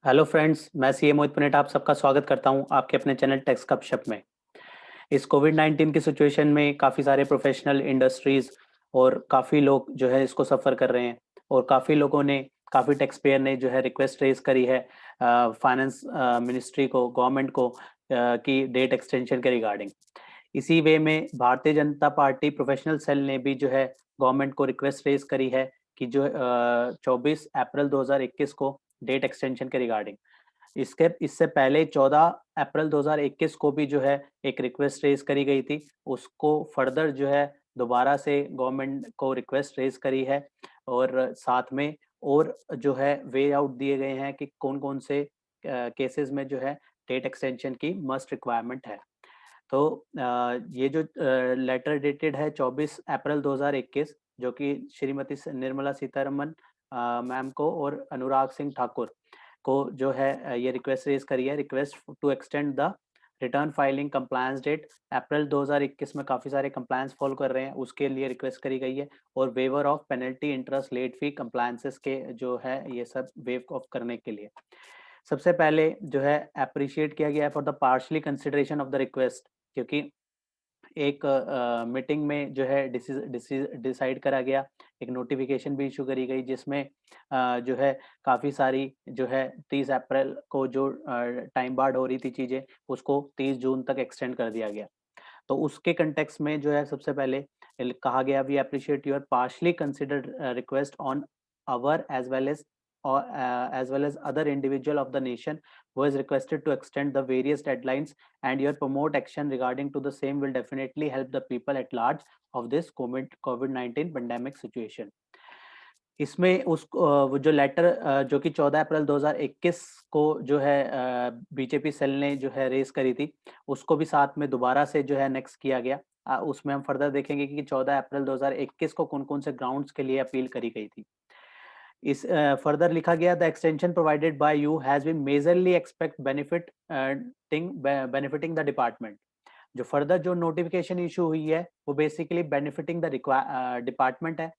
Hello friends, मैं CA मोहित Punnett आप सबका स्वागत करता हूं आपके अपने चैनल टेक्स गपशप में। इस कोविड 19 की सिचुएशन में काफ़ी सारे प्रोफेशनल इंडस्ट्रीज और काफ़ी लोग जो है इसको सफ़र कर रहे हैं और काफ़ी लोगों ने काफ़ी टैक्स पेयर ने जो है रिक्वेस्ट रेज करी है फाइनेंस मिनिस्ट्री को, गवर्नमेंट को कि डेट एक्सटेंशन के रिगार्डिंग। इसी वे में Bharatiya Janata party professional cell ने भी जो है गवर्नमेंट को रिक्वेस्ट रेज करी है कि जो 24 अप्रैल 2021 को डेट एक्सटेंशन के रिगार्डिंग। इससे पहले 14 अप्रैल 2021 को भी जो है एक रिक्वेस्ट रेज करी गई थी। उसको फर्दर जो है दोबारा से गवर्नमेंट को रिक्वेस्ट रेज करी है और साथ में और जो है वे आउट दिए गए हैं कि कौन कौन से केसेस में जो है डेट एक्सटेंशन की मस्ट रिक्वायरमेंट है। तो ये जो लेटर डेटेड है 24 अप्रैल 2021, जो कि श्रीमती निर्मला सीतारमन मैम को और अनुराग सिंह ठाकुर को जो है ये रिक्वेस्ट रेज करी है, request to extend the return filing compliance date. April 2021 में काफ़ी सारे कंप्लायंस फॉलो कर रहे हैं, उसके लिए रिक्वेस्ट करी गई है। और waiver of penalty, interest, late fee, compliances के जो है ये सब वेव ऑफ करने के लिए सबसे पहले जो है अप्रिशिएट किया गया है for the partially consideration of the request, क्योंकि एक मीटिंग में जो है डिसाइड करा गया, एक नोटिफिकेशन भी इशू करी गई जिसमें जो है काफ़ी सारी जो है 30 अप्रैल को जो टाइम बार्ड हो रही थी चीज़ें, उसको 30 जून तक एक्सटेंड कर दिया गया। तो उसके कंटेक्स्ट में जो है सबसे पहले कहा गया, we appreciate your partially considered request on our as well as other individual of the nation who has requested to extend the various deadlines, and your promote action regarding to the same will definitely help the people at large of this COVID-19 pandemic situation। इसमें वो जो letter जो कि 14 अप्रैल 2021 को जो है BJP cell ने जो है रेज करी थी, उसको भी साथ में दोबारा से जो है नेक्स्ट किया गया। उसमें हम फर्दर देखेंगे कि 14 अप्रैल 2021 को कौन कौन से ग्राउंड्स के लिए अपील करी गई थी। इस फर्दर लिखा गया, the extension provided by you has been majorly expect benefiting the department. जो फर्दर जो नोटिफिकेशन इशू हुई है वो बेसिकली बेनिफिटिंग द डिपार्टमेंट है।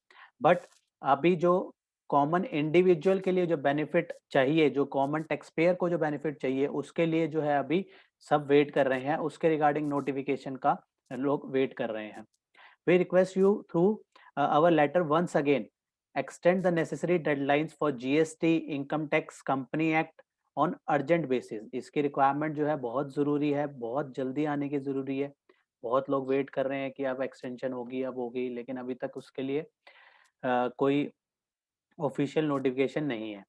बट अभी जो कॉमन इंडिविजुअल के लिए जो बेनिफिट चाहिए, जो कॉमन टैक्स पेयर को जो बेनिफिट चाहिए, उसके लिए जो है अभी सब वेट कर रहे हैं, उसके रिगार्डिंग नोटिफिकेशन का लोग वेट कर रहे हैं। We request you through our letter once again extend the necessary deadlines for GST, income tax, company act on urgent basis। इसकी रिक्वायरमेंट जो है बहुत ज़रूरी है, बहुत जल्दी आने की ज़रूरी है। बहुत लोग वेट कर रहे हैं कि अब एक्सटेंशन होगी, अब होगी, लेकिन अभी तक उसके लिए कोई ऑफिशियल नोटिफिकेशन नहीं है।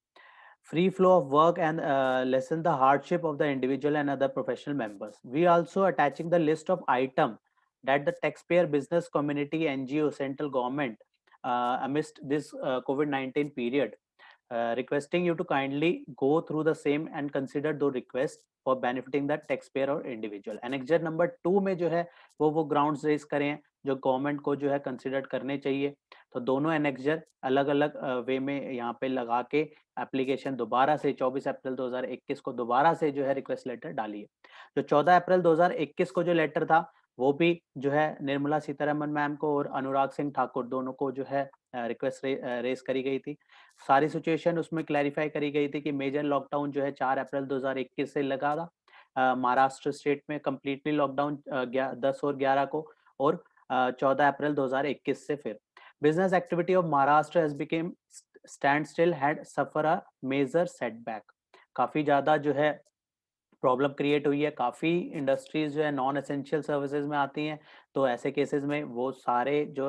Free flow of work and lessen the hardship of the individual and other professional members। We also attaching the list of item that the taxpayer, business community, NGO, central government amidst this COVID-19 period, requesting you to kindly go through the same and consider the request for benefiting the taxpayer or individual। Annexure number 2 में जो है वो grounds raise करें हैं जो government को जो है कंसिडर करने चाहिए। तो दोनों एनेक्जर अलग अलग वे में यहाँ पे लगा के एप्लीकेशन दोबारा से 24 अप्रैल 2021 को दोबारा से जो है रिक्वेस्ट लेटर डाली है। जो 14 अप्रैल 2021 को जो लेटर था वो भी जो है निर्मला सीतारमन मैम को और अनुराग सिंह ठाकुर दोनों को जो है रिक्वेस्ट रेज करी गई थी। सारी सिचुएशन उसमें क्लैरिफाई करी गई थी कि मेजर लॉकडाउन जो है 4 अप्रैल 2021 से लगा था महाराष्ट्र स्टेट में, कंप्लीटली लॉकडाउन 10 और 11 को, और 14 अप्रैल 2021 से फिर business activity of Maharashtra has become standstill, had suffer a major setback. काफी ज्यादा जो है प्रॉब्लम क्रिएट हुई है, काफ़ी इंडस्ट्रीज जो है नॉन एसेंशियल सर्विसेज में आती हैं। तो ऐसे केसेस में वो सारे जो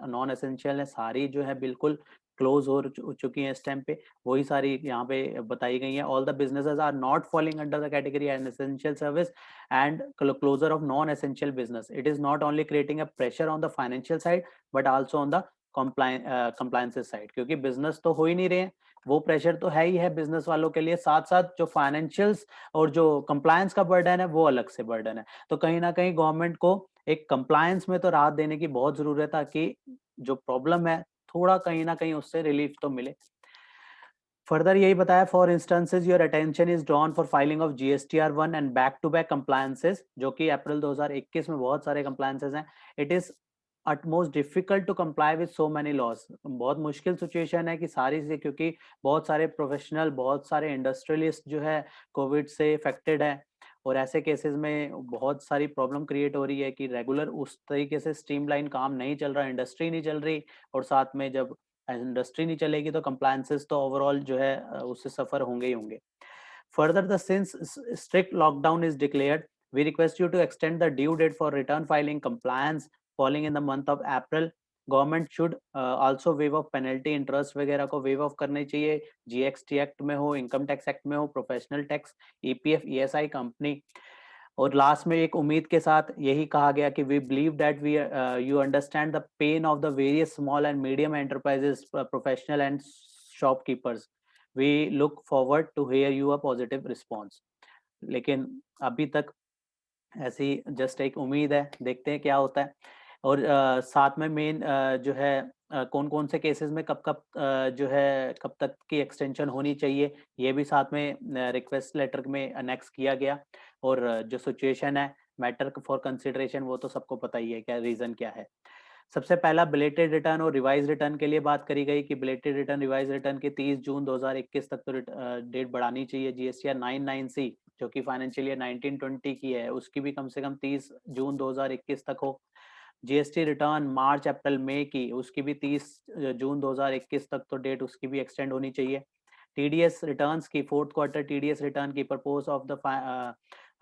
नॉन एसेंशियल है सारी जो है बिल्कुल क्लोज हो चुकी हैं इस टाइम पे। वही सारी यहाँ पे बताई गई हैं। All the businesses are not falling under the category an essential service and closure of non essential business. It is not only creating a pressure on the financial side but also on the compliances side, क्योंकि business तो हो ही नहीं रहे हैं। वो pressure तो है ही है बिजनेस वालों के लिए, साथ साथ जो फाइनेंशियल्स और जो कंप्लायंस का बर्डन है वो अलग से बर्डन है। तो कहीं ना कहीं गवर्नमेंट को एक कंप्लायंस में तो राहत देने की बहुत जरूरत है कि जो प्रॉब्लम है थोड़ा कहीं ना कहीं उससे रिलीफ तो मिले। फर्दर यही बताया, for instances your attention is drawn for filing of GSTR1 and back to back compliances, जो कि अप्रैल 2021 में बहुत सारे कंप्लायंसेस हैं। It is utmost difficult to comply with so many laws. बहुत मुश्किल सिचुएशन है कि सारी से, क्योंकि बहुत सारे प्रोफेशनल, बहुत सारे इंडस्ट्रियलिस्ट जो है कोविड से इफेक्टेड है, और ऐसे केसेस में बहुत सारी प्रॉब्लम क्रिएट हो रही है कि रेगुलर उस तरीके से स्ट्रीमलाइन काम नहीं चल रहा, इंडस्ट्री नहीं चल रही, और साथ में जब इंडस्ट्री नहीं चलेगी तो कंप्लायंसेस तो ओवरऑल जो है उससे सफर होंगे ही होंगे. Further, the since strict lockdown is declared, we request you to extend the due date for return filing compliance falling in the month of April. Government should also wave of penalty, interest वगैरह को wave of करनी चाहिए, GST act में हो, income tax act में हो, professional tax, EPF, ESI, company. और last में एक उम्मीद के साथ यही कहा गया कि we believe that we you understand the pain of the various small and medium enterprises, professional and shopkeepers. We look forward to hear you a positive response. लेकिन अभी तक ऐसी जस्ट एक उम्मीद है, देखते हैं क्या होता है. और साथ में मेन जो है कौन कौन से केसेस में कब कब जो है कब तक की एक्सटेंशन होनी चाहिए, ये भी साथ में रिक्वेस्ट लेटर में अनेक्स किया गया. और जो सिचुएशन है, मैटर फॉर कंसिडरेशन, वो तो सबको पता ही है क्या रीजन क्या है. सबसे पहला बिलेटेड रिटर्न और रिवाइज रिटर्न के लिए बात करी गई कि बिलेटेड रिटर्न, रिवाइज रिटर्न की 30 जून 2021 तक तो डेट बढ़ानी चाहिए. जीएसटीआर 99C जो कि फाइनेंशियल ईयर 1920 की है, उसकी भी कम से कम 30 जून 2021 तक हो. जीएसटी रिटर्न मार्च अप्रैल मई की, उसकी भी 30 जून 2021 तक तो डेट उसकी भी एक्सटेंड होनी चाहिए. टीडीएस रिटर्न्स की, फोर्थ क्वार्टर टीडीएस रिटर्न की purpose of the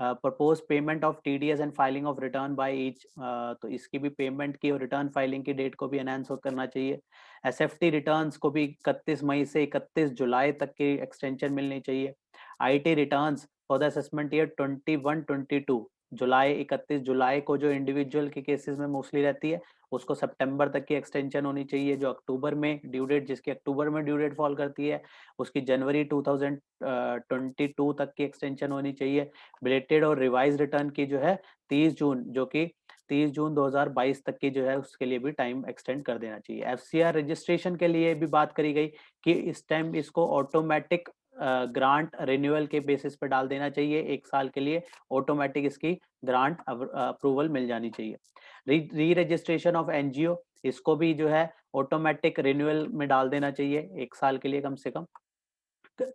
propose payment of TDS and filing of return by each, तो इसकी भी पेमेंट की और रिटर्न फाइलिंग की डेट को भी एनहांस करना चाहिए. एसएफटी रिटर्न्स को भी 31 मई से 31 जुलाई तक की एक्सटेंशन मिलनी चाहिए. IT returns for the assessment year 21-22, जुलाई 31 जुलाई को जो इंडिविजुअल के केसेस में मोस्टली रहती है, उसको सितंबर तक की एक्सटेंशन होनी चाहिए. जो अक्टूबर में ड्यू डेट, जिसकी अक्टूबर में ड्यू डेट फॉल करती है, उसकी जनवरी 2022 तक की एक्सटेंशन होनी चाहिए. बिलेटेड और रिवाइज रिटर्न की जो है 30 जून, जो कि 30 जून 2022 तक की जो है, उसके लिए भी टाइम एक्सटेंड कर देना चाहिए. एफसीआर रजिस्ट्रेशन के लिए भी बात करी गई कि इस टाइम इसको ऑटोमेटिक ग्रांट रिन्यूअल के बेसिस पे डाल देना चाहिए. 1 साल के लिए ऑटोमेटिक इसकी ग्रांट अप्रूवल मिल जानी चाहिए. री रजिस्ट्रेशन ऑफ एनजीओ, इसको भी जो है ऑटोमेटिक रिन्यूअल में डाल देना चाहिए 1 साल के लिए कम से कम.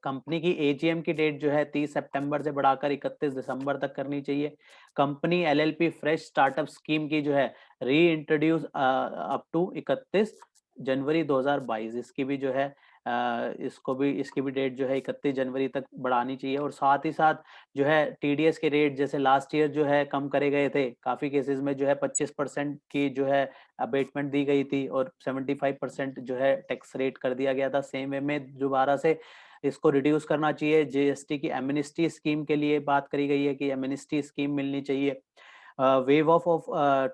कंपनी की एजीएम की डेट जो है 30 सितंबर से बढ़ाकर 31 दिसंबर तक करनी चाहिए. Company LLP fresh startup scheme की जो है री इंट्रोड्यूस अप टू 31 जनवरी 2022, इसकी भी जो है इसकी भी डेट जो है 31 जनवरी तक बढ़ानी चाहिए. और साथ ही साथ जो है टीडीएस के रेट, जैसे लास्ट ईयर जो है कम करे गए थे, काफी केसेस में जो है 25% की जो है अबेटमेंट दी गई थी, और 75% जो है टैक्स रेट कर दिया गया था. सेम वे में दोबारा से इसको रिड्यूस करना चाहिए. जीएसटी की एमनेस्टी स्कीम के लिए बात करी गई है कि एमनेस्टी स्कीम मिलनी चाहिए. वेव ऑफ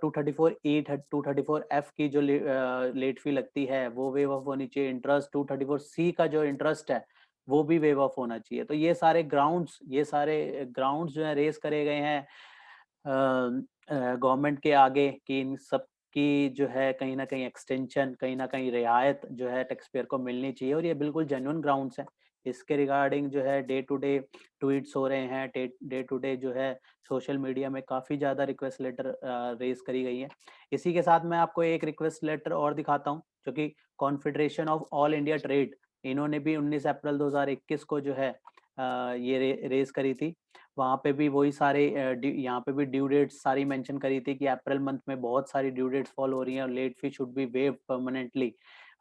234E 234F की जो लेट फी लगती है, वो वेव ऑफ होनी चाहिए. इंटरेस्ट 234C का जो इंटरेस्ट है, वो भी वेव ऑफ होना चाहिए. तो ये सारे ग्राउंड्स जो है रेस करे गए हैं गवर्नमेंट के आगे कि इन सब की जो है कहीं ना कहीं एक्सटेंशन, कहीं ना कहीं रियायत जो है टैक्स पेयर को मिलनी चाहिए. और ये बिल्कुल जेन्युइन ग्राउंड्स हैं. इसके रिगार्डिंग जो है डे टू डे ट्वीट्स हो रहे हैं, डे टू डे जो है सोशल मीडिया में काफ़ी ज़्यादा रिक्वेस्ट लेटर रेज करी गई है. इसी के साथ मैं आपको एक रिक्वेस्ट लेटर और दिखाता हूँ, जो कि confederation of all India trade, इन्होंने भी 19 अप्रैल 2021 को जो है ये रेज करी थी. वहाँ पे भी वही सारे यहाँ पे भी ड्यू डेट्स सारी मेंशन करी थी कि अप्रैल मंथ में बहुत सारी ड्यू डेट्स फॉल हो रही हैं और late fee should be waive permanently.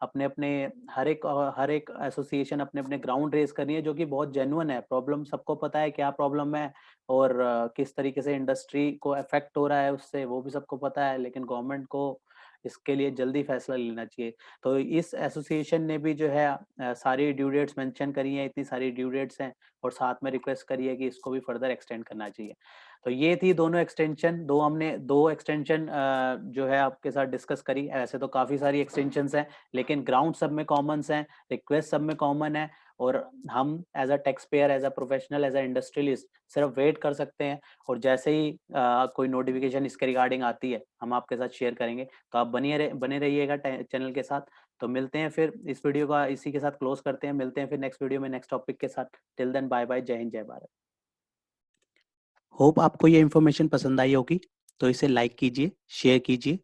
अपने अपने हर एक एसोसिएशन अपने अपने ग्राउंड रेस कर रही है, जो कि बहुत जेन्युइन है. प्रॉब्लम सबको पता है क्या प्रॉब्लम है, और किस तरीके से इंडस्ट्री को अफेक्ट हो रहा है उससे, वो भी सबको पता है. लेकिन गवर्नमेंट को इसके लिए जल्दी फैसला लेना चाहिए. तो इस एसोसिएशन ने भी जो है सारी ड्यू डेट्स मेंशन करी हैं, इतनी सारी ड्यू डेट्स हैं, और साथ में रिक्वेस्ट करी है कि इसको भी फर्दर एक्सटेंड करना चाहिए. तो ये थी दोनों एक्सटेंशन, हमने दो एक्सटेंशन जो है आपके साथ डिस्कस करी. ऐसे तो काफ़ी सारी एक्सटेंशंस हैं, लेकिन ग्राउंड सब में कॉमन हैं, रिक्वेस्ट सब में कॉमन है. और हम as a taxpayer, as a professional, as a industrialist सिर्फ वेट कर सकते हैं. और जैसे ही कोई नोटिफिकेशन इसके रिगार्डिंग आती है, हम आपके साथ शेयर करेंगे. तो आप बने रहिएगा चैनल के साथ. तो मिलते हैं फिर, इस वीडियो का इसी के साथ क्लोज करते हैं. मिलते हैं फिर नेक्स्ट वीडियो में नेक्स्ट टॉपिक के साथ. Till then, bye bye. जय हिंद, जय भारत. होप आपको ये इन्फॉर्मेशन पसंद आई होगी, तो इसे लाइक कीजिए, शेयर कीजिए.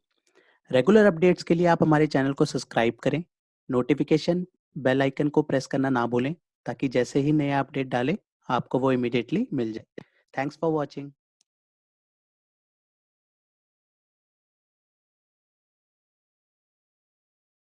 रेगुलर अपडेट्स के लिए आप हमारे चैनल को सब्सक्राइब करें, नोटिफिकेशन बेल आइकन को प्रेस करना ना भूलें ताकि जैसे ही नया अपडेट डालें आपको वो इमीडिएटली मिल जाए। Thanks for watching.